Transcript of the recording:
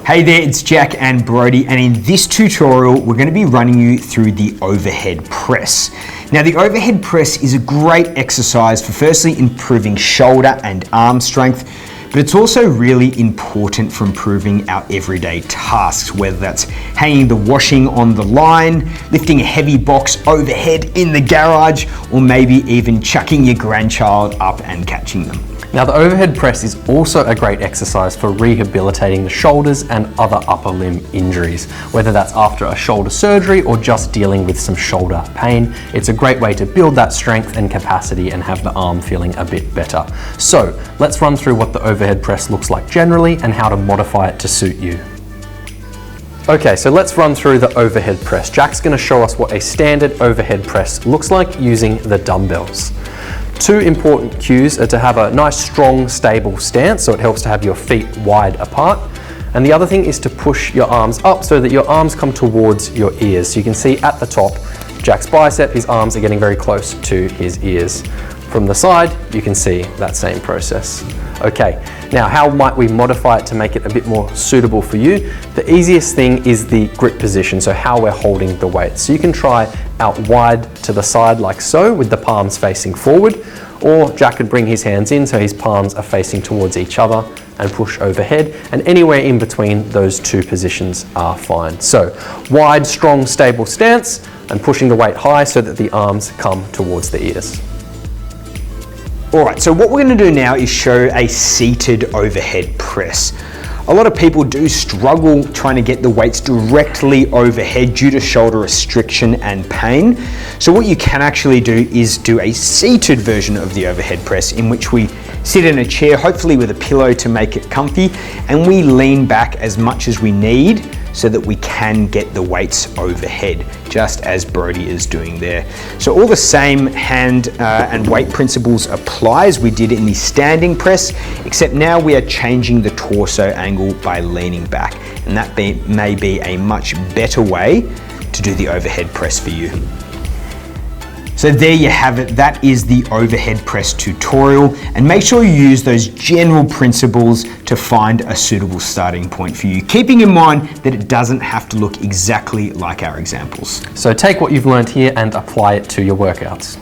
Hey there, it's Jack and Brody, and in this tutorial, we're going to be running you through the overhead press. Now, the overhead press is a great exercise for firstly improving shoulder and arm strength, but it's also really important for improving our everyday tasks, whether that's hanging the washing on the line, lifting a heavy box overhead in the garage, or maybe even chucking your grandchild up and catching them. Now, the overhead press is also a great exercise for rehabilitating the shoulders and other upper limb injuries, whether that's after a shoulder surgery or just dealing with some shoulder pain. It's a great way to build that strength and capacity and have the arm feeling a bit better. So let's run through what the overhead press looks like generally and how to modify it to suit you. Okay, so let's run through the overhead press. Jack's going to show us what a standard overhead press looks like using the dumbbells. Two important cues are to have a nice, strong, stable stance, so it helps to have your feet wide apart. And the other thing is to push your arms up so that your arms come towards your ears. So you can see at the top, Jack's bicep, his arms are getting very close to his ears. From the side, you can see that same process. Okay, now how might we modify it to make it a bit more suitable for you? The easiest thing is the grip position, so how we're holding the weight. So you can try out wide to the side like so, with the palms facing forward, or Jack could bring his hands in so his palms are facing towards each other and push overhead, and anywhere in between those two positions are fine. So wide, strong, stable stance and pushing the weight high so that the arms come towards the ears. All right, so what we're going to do now is show a seated overhead press. A lot of people do struggle trying to get the weights directly overhead due to shoulder restriction and pain. So what you can actually do is do a seated version of the overhead press, in which we sit in a chair, hopefully with a pillow to make it comfy, and we lean back as much as we need so that we can get the weights overhead, just as Brody is doing there. So all the same hand and weight principles apply as we did in the standing press, except now we are changing the torso angle by leaning back, and that may be a much better way to do the overhead press for you. So there you have it, that is the overhead press tutorial, and make sure you use those general principles to find a suitable starting point for you, keeping in mind that it doesn't have to look exactly like our examples. So take what you've learned here and apply it to your workouts.